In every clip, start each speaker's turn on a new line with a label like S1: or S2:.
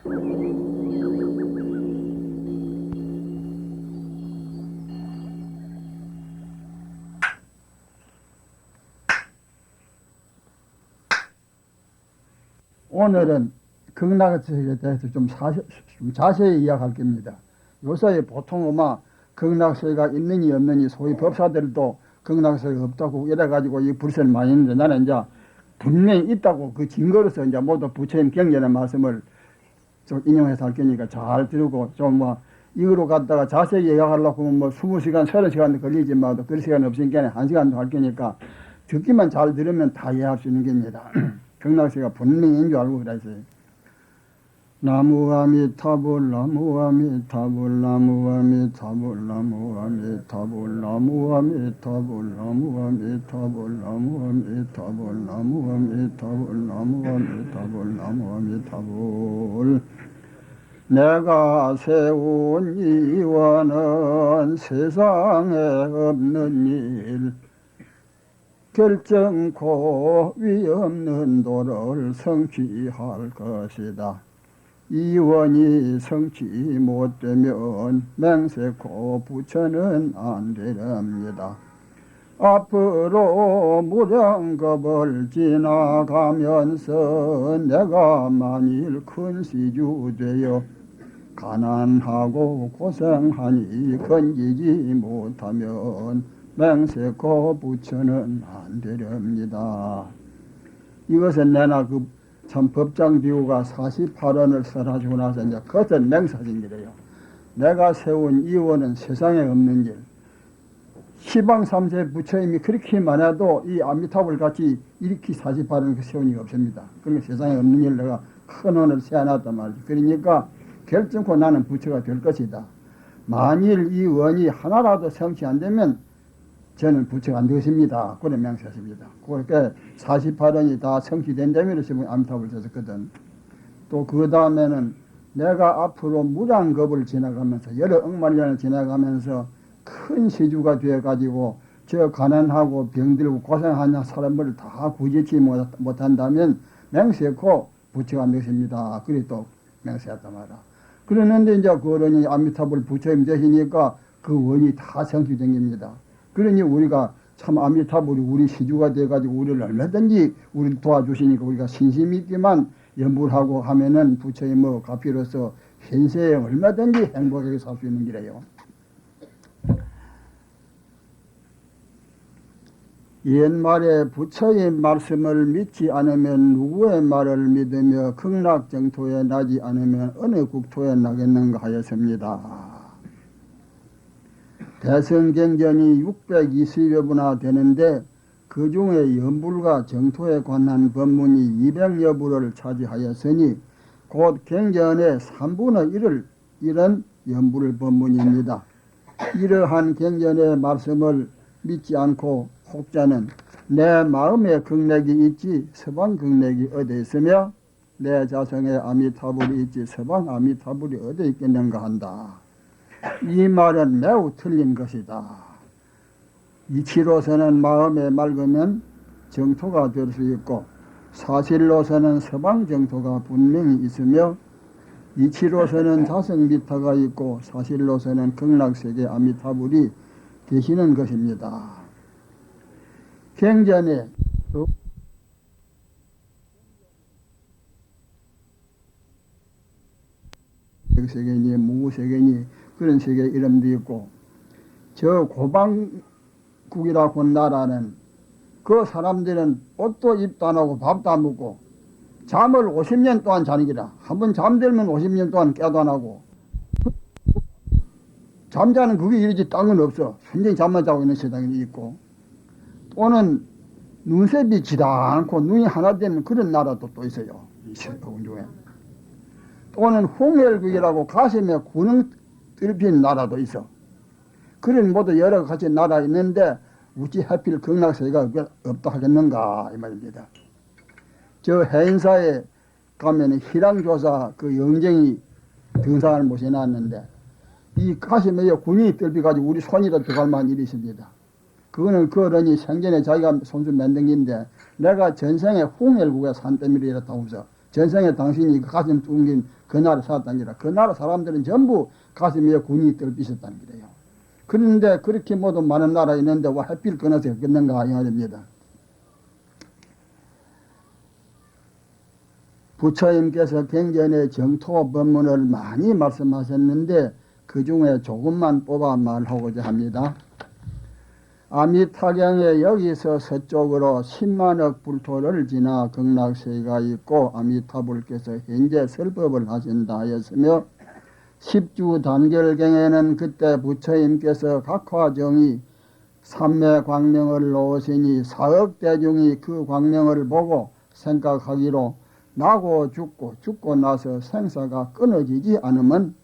S1: 오늘은 극락세에 대해서 좀 자세히 이야기할 겁니다. 요새 보통 극락세가 있느니 없느니 소위 법사들도 극락세가 없다고 이래가지고 이 불세를 많이 했는데, 나는 이제 분명히 있다고 그 증거로서 이제 모두 부처님 경전의 말씀을 좀 인용해서 할 거니까 잘 들고, 이거로 갖다가 자세히 이야기하려고 하면 20시간, 30시간도 걸리지만 그럴 시간이 없으니까 1시간도 할 거니까 듣기만 잘 들으면 다 이해할 수 있는 겁니다. 극락세가 분명히인 줄 알고 그랬어요. 나무아미타불 나무아미타불 나무아미타불 나무아미타불 나무아미타불 나무아미타불 나무아미타불 나무아미타불 나무아미타불 나무아미타불. 내가 세운 이원은 세상에 없는 일, 결정코 위없는 도를 성취할 것이다. 이원이 성취 못되면 맹세코 부처는 안 되렵니다. 앞으로 무량겁을 지나가면서 내가 만일 큰 시주 되어 가난하고 고생하니 건지지 못하면 맹세코 부처는 안 되렵니다. 이것은 내나 참 법장 비우가 48원을 써가지고 나서 이제 그것은 맹사진 길이에요. 내가 세운 이원은 세상에 없는 길. 시방 3세 부처님이 그렇게 많아도 이 아미타불 같이 이렇게 48원을 세운 이가 없습니다. 그러니까 세상에 없는 일 내가 큰 원을 세워놨단 말이죠. 그러니까 결정코 나는 부처가 될 것이다. 만일 이 원이 하나라도 성취 안 되면 저는 부처가 안 되겠습니다. 그래 맹세했습니다. 그러니까 48원이 다 성취된다면 아미타불을 썼거든. 또 그 다음에는 내가 앞으로 무량겁을 지나가면서 여러 억만 년을 지나가면서 큰 시주가 되어가지고 저 가난하고 병들고 고생하는 사람을 다 구제치 못한다면 맹세코 부처가 안 되겠습니다. 그래 또 맹세했단 말이야. 그러는데 이제 그 원이 아미타불 부처님 되시니까 그 원이 다 성취된 겁니다. 그러니 우리가 참 아미타불이 우리 시주가 돼가지고 우리를 얼마든지 우리 도와주시니까 우리가 신심 있게만 연불하고 하면은 부처의 가피로서 현세에 얼마든지 행복하게 살 수 있는 길이에요. 옛말에 부처의 말씀을 믿지 않으면 누구의 말을 믿으며 극락정토에 나지 않으면 어느 국토에 나겠는가 하였습니다. 대성경전이 620여 부나 되는데 그 중에 연불과 정토에 관한 법문이 200여 부를 차지하였으니 곧 경전의 3분의 1을 이런 연불 법문입니다. 이러한 경전의 말씀을 믿지 않고 혹자는 내 마음에 극락이 있지 서방 극락이 어디 있으며 내 자성에 아미타불이 있지 서방 아미타불이 어디 있겠는가 한다. 이 말은 매우 틀린 것이다. 이치로서는 마음에 맑으면 정토가 될 수 있고 사실로서는 서방 정토가 분명히 있으며 이치로서는 자성미타가 있고 사실로서는 극락세계 아미타불이 계시는 것입니다. 경전에 세계니 무세계니 그런 세계 이름도 있고, 저 고방국이라고 한 나라는 그 사람들은 옷도 입도 안 하고 밥도 안 먹고 잠을 50년 동안 자는 기라. 한번 잠들면 50년 동안 깨도 안 하고 잠자는 그게 이러지 땅은 없어. 순전히 잠만 자고 있는 세상이 있고, 또는 눈썹이 지다 않고 눈이 하나 되는 그런 나라도 또 있어요. 이 세상 중에. 또는 홍열국이라고 가슴에 구멍 뚫린 나라도 있어. 그런 모두 여러 가지 나라 있는데 어찌 하필 극락세계가 없다 하겠는가 이 말입니다. 저 해인사에 가면 희랑조사 그 영쟁이 등산을 모셔놨는데 이 가슴에 군이 뚫려가지고 우리 손이라 들어갈 만한 일이 있습니다. 그거는 그 어른이 생전에 자기가 손수 만든 건데 내가 전생에 홍열국에 산 때문에 이렇다고 해서 전생에 당신이 가슴 뚱긴 그 나라 살았다는 게라. 그 나라 사람들은 전부 가슴 위에 군이 뜰빛었다는 게래요. 그런데 그렇게 모두 많은 나라 있는데 왜 하필 끊어서 엮였는가 이 말입니다. 부처님께서 경전의 정토 법문을 많이 말씀하셨는데 그 중에 조금만 뽑아 말하고자 합니다. 아미타경에 여기서 서쪽으로 10만억 불토를 지나 극락세계가 있고 아미타불께서 현재 설법을 하신다 하였으며 10주 단결경에는 그때 부처님께서 각화정이 삼매 광명을 놓으시니 4억 대중이 그 광명을 보고 생각하기로 나고 죽고 나서 생사가 끊어지지 않으면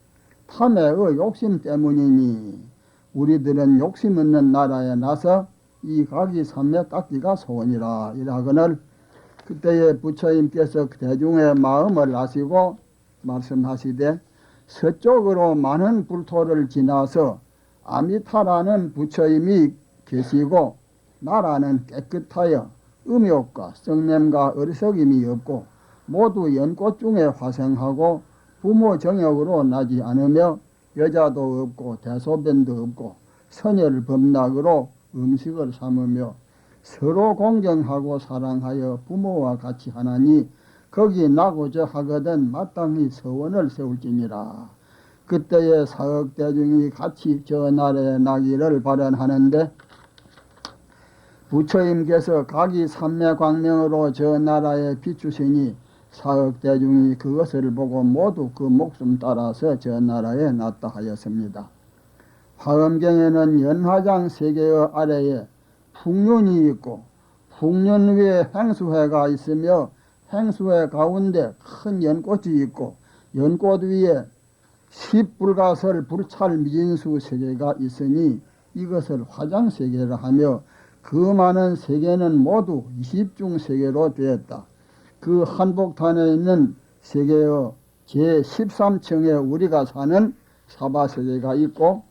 S1: 탐의 욕심 때문이니 우리들은 욕심 없는 나라에 나서 이 각이 삼매 닦기가 소원이라 이라거늘 그때에 부처님께서 대중의 마음을 아시고 말씀하시되 서쪽으로 많은 불토를 지나서 아미타라는 부처님이 계시고 나라는 깨끗하여 음욕과 성냄과 어리석임이 없고 모두 연꽃 중에 화생하고 부모 정욕으로 나지 않으며 여자도 없고 대소변도 없고 선열 범락으로 음식을 삼으며 서로 공경하고 사랑하여 부모와 같이 하나니 거기 나고자 하거든 마땅히 서원을 세울지니라. 그때에 4억 대중이 같이 저 나라에 나기를 발언하는데 부처님께서 각이 삼매광명으로 저 나라에 비추시니 4억 대중이 그것을 보고 모두 그 목숨 따라서 저 나라에 났다 하였습니다. 화엄경에는 연화장 세계의 아래에 풍륜이 있고 풍륜 위에 행수회가 있으며 행수회 가운데 큰 연꽃이 있고 연꽃 위에 10불가설 불찰 미진수 세계가 있으니 이것을 화장세계라 하며 그 많은 세계는 모두 20중 세계로 되었다. 그 한복탄에 있는 세계의 제13층에 우리가 사는 사바세계가 있고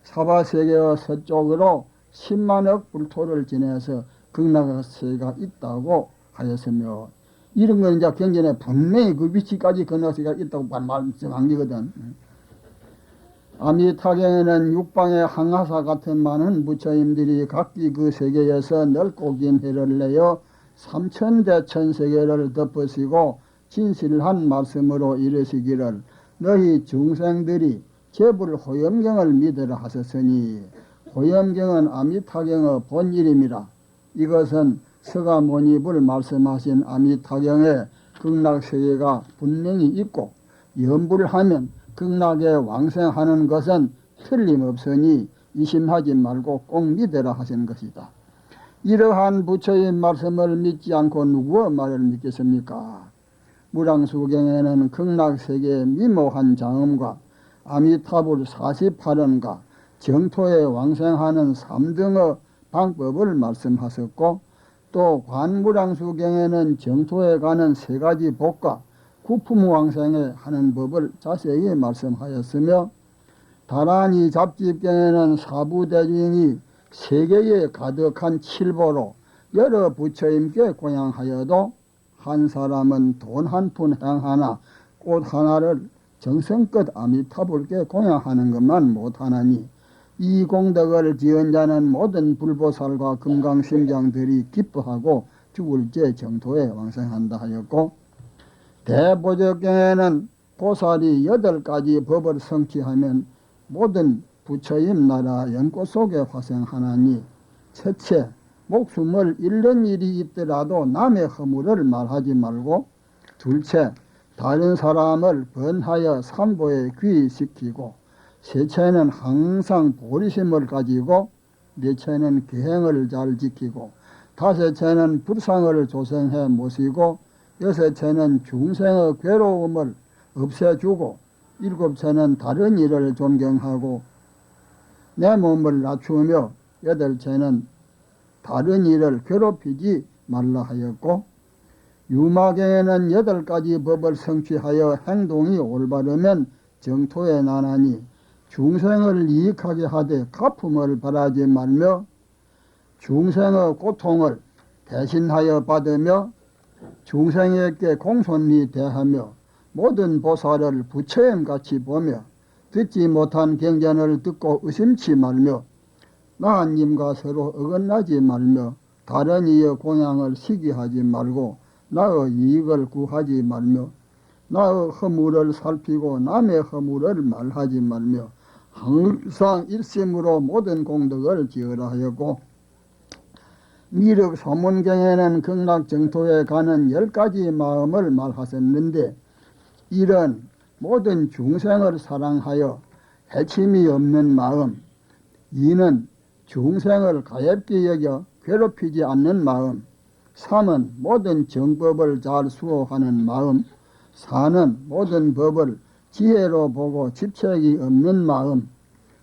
S1: 사바세계의 서쪽으로 10만억 불토를 지내서 극락세계가 있다고 하였으며 이런 건 이제 경전에 분명히 그 위치까지 극락세계가 있다고 말씀한 거거든. 아미타경에는 육방의 항하사 같은 많은 부처님들이 각기 그 세계에서 넓고 긴 해를 내어 3000대천 세계를 덮으시고 진실한 말씀으로 이르시기를 너희 중생들이 제불 호염경을 믿으라 하셨으니 호염경은 아미타경의 본일임이라. 이것은 서가모니불 말씀하신 아미타경에 극락세계가 분명히 있고 염불하면 극락에 왕생하는 것은 틀림없으니 이심하지 말고 꼭 믿으라 하신 것이다. 이러한 부처의 말씀을 믿지 않고 누구의 말을 믿겠습니까? 무량수경에는 극락세계의 미모한 장엄과 아미타불 48원과 정토에 왕생하는 3등의 방법을 말씀하셨고 또 관무량수경에는 정토에 가는 3가지 복과 구품왕생에 하는 법을 자세히 말씀하였으며 다란이 잡집경에는 사부대중이 세계에 가득한 칠보로 여러 부처님께 공양하여도 한 사람은 돈 한 푼 행하나 꽃 하나를 정성껏 아미타불께 공양하는 것만 못하나니 이 공덕을 지은 자는 모든 불보살과 금강심장들이 기뻐하고 죽을째 정토에 왕생한다 하였고 대보적경에는 보살이 8가지 법을 성취하면 모든 부처님 나라 연꽃 속에 화생하나니 첫째 목숨을 잃는 일이 있더라도 남의 허물을 말하지 말고 둘째 다른 사람을 번하여 삼보에 귀의시키고 셋째는 항상 보리심을 가지고 넷째는 계행을 잘 지키고 다섯째는 불상을 조성해 모시고 여섯째는 중생의 괴로움을 없애주고 일곱째는 다른 일을 존경하고 내 몸을 낮추며 여덟째는 다른 일을 괴롭히지 말라 하였고 유마경에는 8가지 법을 성취하여 행동이 올바르면 정토에 나나니 중생을 이익하게 하되 가품을 바라지 말며 중생의 고통을 대신하여 받으며 중생에게 공손히 대하며 모든 보살을 부처님같이 보며 듣지 못한 경전을 듣고 의심치 말며 나한님과 서로 어긋나지 말며 다른 이의 공양을 시기하지 말고 나의 이익을 구하지 말며 나의 허물을 살피고 남의 허물을 말하지 말며 항상 일심으로 모든 공덕을 지으라 하였고, 미륵 소문경에는 극락정토에 가는 10가지 마음을 말하셨는데, 이런 모든 중생을 사랑하여 해침이 없는 마음, 이는 중생을 가엾게 여겨 괴롭히지 않는 마음, 3은 모든 정법을 잘 수호하는 마음, 4는 모든 법을 지혜로 보고 집착이 없는 마음,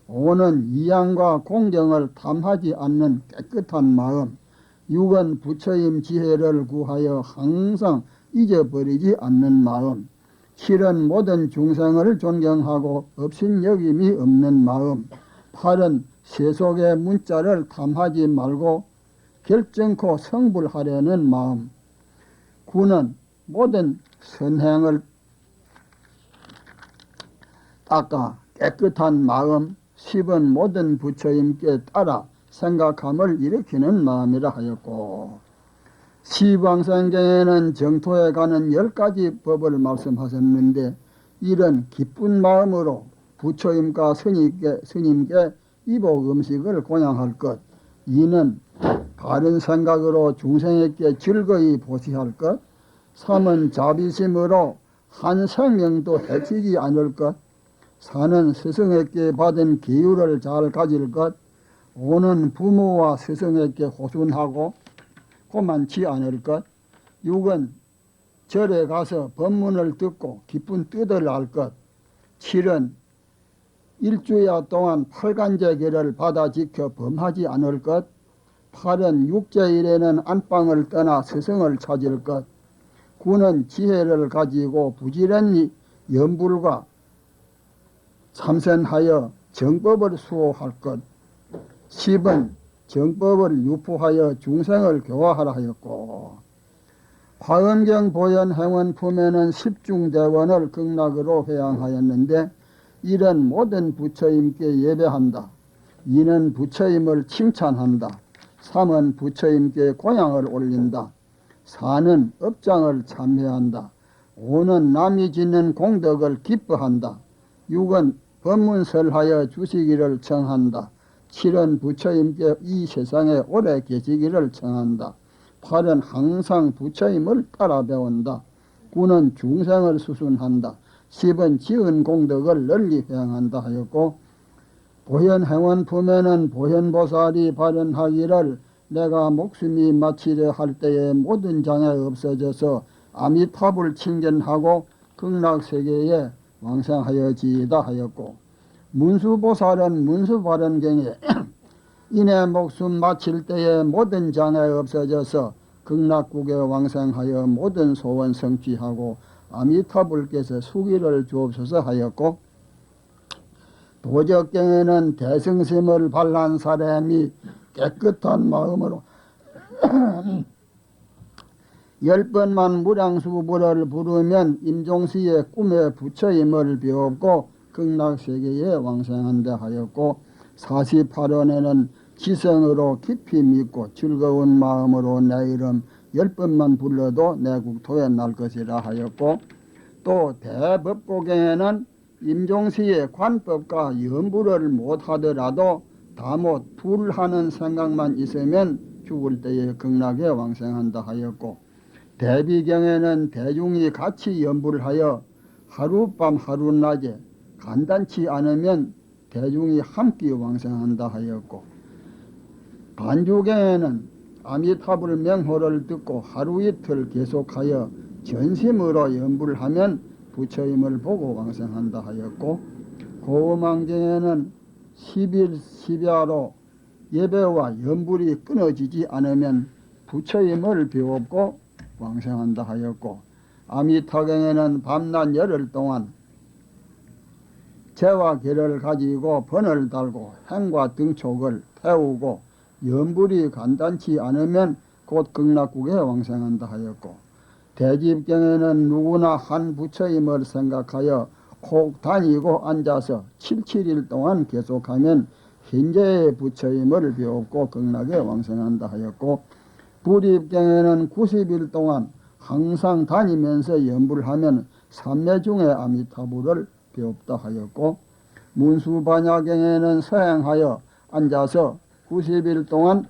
S1: 5는 이양과 공경을 탐하지 않는 깨끗한 마음, 6은 부처님 지혜를 구하여 항상 잊어버리지 않는 마음, 7은 모든 중생을 존경하고 업신여김이 없는 마음, 8은 세속의 문자를 탐하지 말고 결정코 성불하려는 마음, 9는 모든 선행을 닦아 깨끗한 마음, 10은 모든 부처님께 따라 생각함을 일으키는 마음이라 하였고, 시방생경에는 정토에 가는 10가지 법을 말씀하셨는데, 이런 기쁜 마음으로 부처님과 스님께 이복 음식을 공양할 것, 이는 바른 생각으로 중생에게 즐거이 보시할 것, 3은 자비심으로 한 생명도 해치지 않을 것, 4는 스승에게 받은 기율을 잘 가질 것, 5는 부모와 스승에게 호순하고 고만치 않을 것, 6은 절에 가서 법문을 듣고 깊은 뜻을 알 것, 7은 일주야 동안 8간제계를 받아 지켜 범하지 않을 것, 8은 육제일에는 안방을 떠나 스승을 찾을 것, 9는 지혜를 가지고 부지런히 염불과 참선하여 정법을 수호할 것, 10은 정법을 유포하여 중생을 교화하라 하였고, 화엄경 보현행원 품에는 10중대원을 극락으로 회양하였는데, 이는 모든 부처님께 예배한다. 2는 부처님을 칭찬한다. 3은 부처님께 공양을 올린다. 4는 업장을 참회한다. 5는 남이 짓는 공덕을 기뻐한다. 6은 법문설하여 주시기를 청한다. 7은 부처님께 이 세상에 오래 계시기를 청한다. 8은 항상 부처님을 따라 배운다. 9는 중생을 수순한다. 10은 지은 공덕을 널리 회양한다 하였고, 보현행원 품에는 보현보살이 발언하기를 내가 목숨이 마치려 할 때에 모든 장애 없어져서 아미타불 칭견하고 극락세계에 왕생하여지이다 하였고, 문수보살은 문수발언경에 이내 목숨 마칠 때에 모든 장애 없어져서 극락국에 왕생하여 모든 소원 성취하고 아미타불께서 수기를 주옵소서 하였고, 도적경에는 대승심을 발한 사람이 깨끗한 마음으로 10번만 무량수불을 부르면 임종시의 꿈에 부처임을 비옵고 극락세계에 왕생한다 하였고, 48원에는 지성으로 깊이 믿고 즐거운 마음으로 내 이름 10번만 불러도 내 국토에 날 것이라 하였고, 또 대법고경에는 임종시의 관법과 연불을 못하더라도 다못 불하는 생각만 있으면 죽을 때에 극락에 왕생한다 하였고, 대비경에는 대중이 같이 연불하여 하룻밤 하룻낮에 간단치 않으면 대중이 함께 왕생한다 하였고, 반주경에는 아미타불 명호를 듣고 하루 이틀 계속하여 전심으로 연불하면 부처님을 보고 왕생한다 하였고, 고음왕경에는 10일 10야로 예배와 연불이 끊어지지 않으면 부처님을 비옵고 왕생한다 하였고, 아미타경에는 밤낮 열흘 동안 재와 계를 가지고 번을 달고 행과 등촉을 태우고 연불이 간단치 않으면 곧 극락국에 왕생한다 하였고, 대집경에는 누구나 한 부처임을 생각하여 콕 다니고 앉아서 77일 동안 계속하면 현재의 부처임을 배웠고 극락에 왕생한다 하였고, 불입경에는 90일 동안 항상 다니면서 연불을 하면 삼매 중에 아미타불을 배웠다 하였고, 문수반야경에는 서행하여 앉아서 90일 동안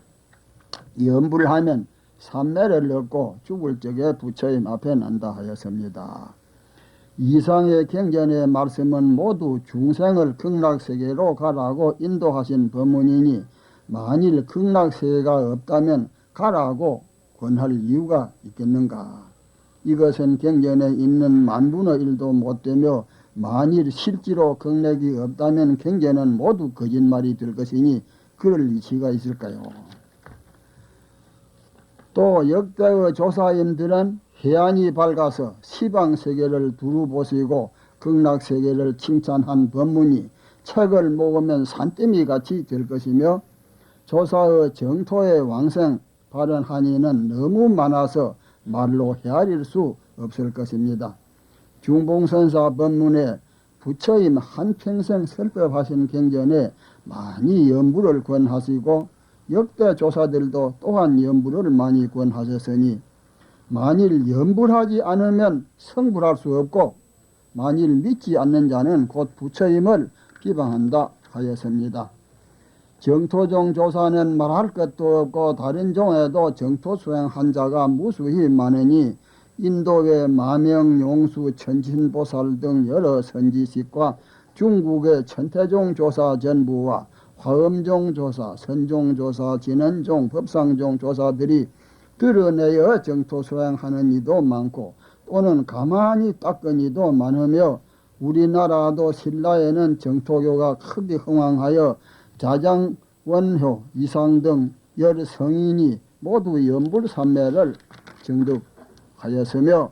S1: 연불을 하면 삼매를 얻고 죽을 적에 부처님 앞에 난다 하였습니다. 이상의 경전의 말씀은 모두 중생을 극락세계로 가라고 인도하신 법문이니, 만일 극락세계가 없다면 가라고 권할 이유가 있겠는가. 이것은 경전에 있는 만분의 일도 못되며, 만일 실제로 극락이 없다면 경전은 모두 거짓말이 될 것이니 그럴 이치가 있을까요? 또 역대의 조사님들은 해안이 밝아서 시방세계를 두루 보시고 극락세계를 칭찬한 법문이 책을 먹으면 산더미 같이 될 것이며, 조사의 정토의 왕생 발언한 이는 너무 많아서 말로 헤아릴 수 없을 것입니다. 중봉선사 법문에 부처님 한평생 설법하신 경전에 많이 연불을 권하시고, 역대 조사들도 또한 연불을 많이 권하셨으니, 만일 연불하지 않으면 성불할 수 없고, 만일 믿지 않는 자는 곧 부처님을 비방한다 하였습니다. 정토종 조사는 말할 것도 없고 다른 종에도 정토 수행한 자가 무수히 많으니, 인도의 마명, 용수, 천신보살 등 여러 선지식과 중국의 천태종 조사 전부와 화엄종 조사, 선종 조사, 진원종, 법상종 조사들이 드러내어 정토 수행하는 이도 많고, 또는 가만히 닦은 이도 많으며, 우리나라도 신라에는 정토교가 크게 흥왕하여 자장, 원효, 이상 등 열 성인이 모두 연불삼매를 정득하였으며,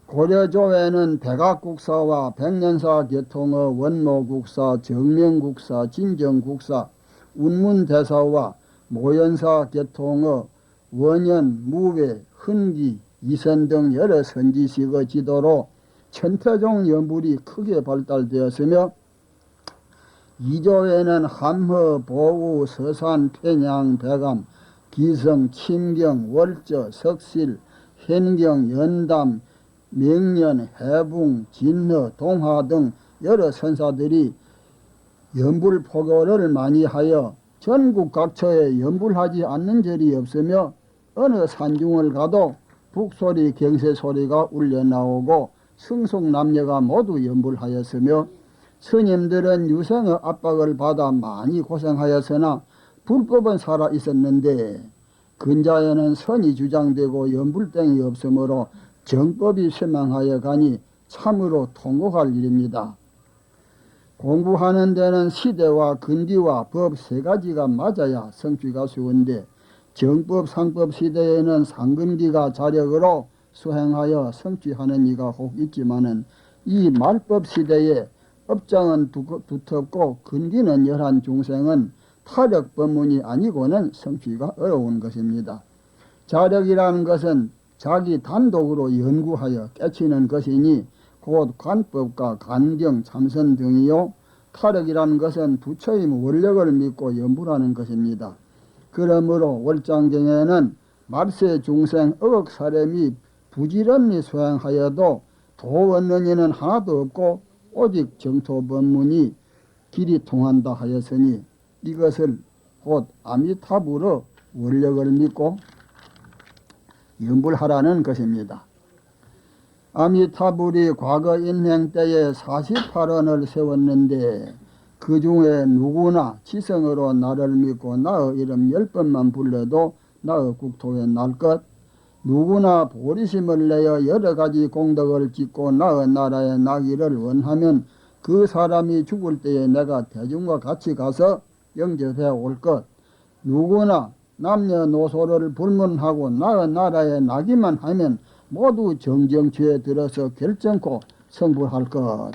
S1: 고려조에는 백악국사와 백년사 계통의 원모국사, 정명국사, 진정국사, 운문대사와 모연사 계통의 원연, 무외, 흔기, 이선 등 여러 선지식의 지도로 천태종 연불이 크게 발달되었으며, 이조에는 함허, 보우, 서산, 편양, 백암, 기성, 침경, 월저, 석실, 현경, 연담, 명년, 해붕, 진허, 동화 등 여러 선사들이 연불 포교를 많이 하여 전국 각처에 연불하지 않는 절이 없으며, 어느 산중을 가도 북소리, 경세소리가 울려나오고 승속남녀가 모두 연불하였으며, 스님들은 유생의 압박을 받아 많이 고생하였으나 불법은 살아 있었는데, 근자에는 선이 주장되고 연불땡이 없으므로 정법이 쇠망하여 가니 참으로 통곡할 일입니다. 공부하는 데는 시대와 근기와 법 세 가지가 맞아야 성취가 쉬운데, 정법, 상법 시대에는 상근기가 자력으로 수행하여 성취하는 이가 혹 있지만은, 이 말법 시대에 업장은 두텁고 근기는 열한 중생은 타력 법문이 아니고는 성취가 어려운 것입니다. 자력이라는 것은 자기 단독으로 연구하여 깨치는 것이니 곧 관법과 간경, 참선 등이요, 타력이라는 것은 부처님 원력을 믿고 연불하는 것입니다. 그러므로 월장경에는 말세 중생 억억 사람이 부지런히 수행하여도 도 얻는 이는 하나도 없고 오직 정토 법문이 길이 통한다 하였으니, 이것을 곧 아미타불의 원력을 믿고 연불하라는 것입니다. 아미타불이 과거 인행 때에 48원을 세웠는데, 그 중에 누구나 지성으로 나를 믿고 나의 이름 10번만 불러도 나의 국토에 날 것, 누구나 보리심을 내어 여러 가지 공덕을 짓고 나의 나라에 나기를 원하면 그 사람이 죽을 때에 내가 대중과 같이 가서 영접해 올 것, 누구나 남녀노소를 불문하고 나의 나라에 나기만 하면 모두 정정취에 들어서 결정코 성불할 것.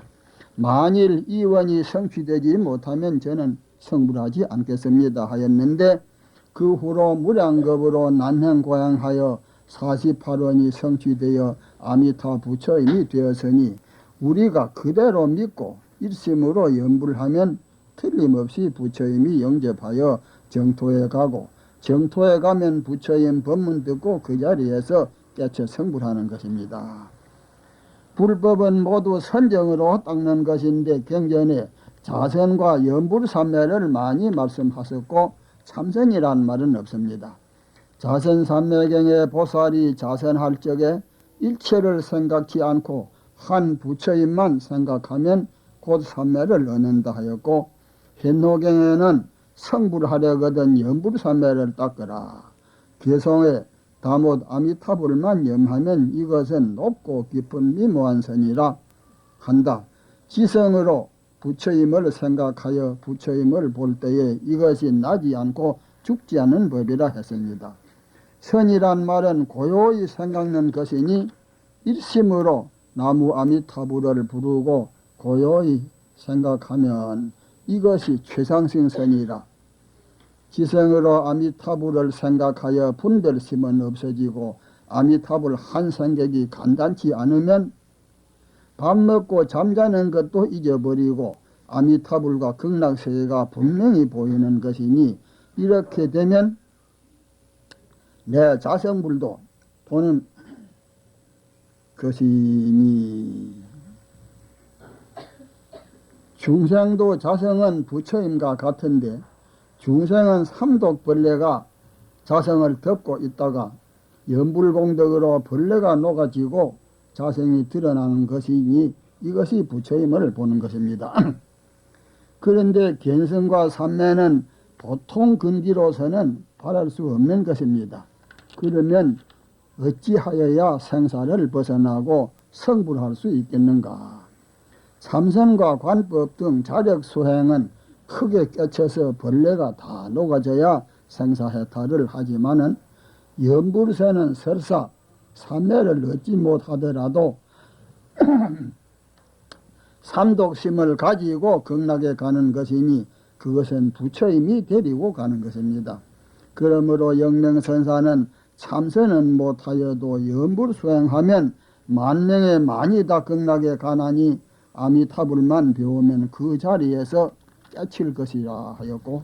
S1: 만일 이원이 성취되지 못하면 저는 성불하지 않겠습니다 하였는데, 그 후로 무량겁으로 난행고양하여 48원이 성취되어 아미타 부처임이 되었으니 우리가 그대로 믿고 일심으로 염불을 하면 틀림없이 부처임이 영접하여 정토에 가고 정토에 가면 부처임 법문 듣고 그 자리에서 깨쳐 성불하는 것입니다. 불법은 모두 선정으로 닦는 것인데 경전에 자선과 염불삼매를 많이 말씀하셨고 참선이란 말은 없습니다. 자선삼매경에 보살이 자선할 적에 일체를 생각지 않고 한 부처님만 생각하면 곧 삼매를 얻는다 하였고 현노경에는 성불하려거든 염불삼매를 닦으라. 개성에 다못 아미타불만 염하면 이것은 높고 깊은 미모한 선이라 한다. 지성으로 부처임을 생각하여 부처임을 볼 때에 이것이 나지 않고 죽지 않는 법이라 했습니다. 선이란 말은 고요히 생각는 것이니 일심으로 나무 아미타불을 부르고 고요히 생각하면 이것이 최상승선이라. 지성으로 아미타불을 생각하여 분별심은 없어지고 아미타불 한 생각이 간단치 않으면 밥 먹고 잠자는 것도 잊어버리고 아미타불과 극락세계가 분명히 보이는 것이니 이렇게 되면 내 자성불도 보는 것이니 중생도 자성은 부처님과 같은데 중생은 삼독벌레가 자성을 덮고 있다가 염불공덕으로 벌레가 녹아지고 자성이 드러나는 것이니 이것이 부처님을 보는 것입니다. 그런데 견성과 삼매는 보통 근기로서는 바랄 수 없는 것입니다. 그러면 어찌하여야 생사를 벗어나고 성불할 수 있겠는가? 참선과 관법 등 자력 수행은 크게 깨쳐서 벌레가 다 녹아져야 생사해탈을 하지만은 염불세는 설사 삼매를 얻지 못하더라도 삼독심을 가지고 극락에 가는 것이니 그것은 부처님이 데리고 가는 것입니다. 그러므로 영명선사는 참선은 못하여도 염불 수행하면 만명의 만이 다 극락에 가나니 아미타불만 배우면 그 자리에서 깨칠 것이라 하였고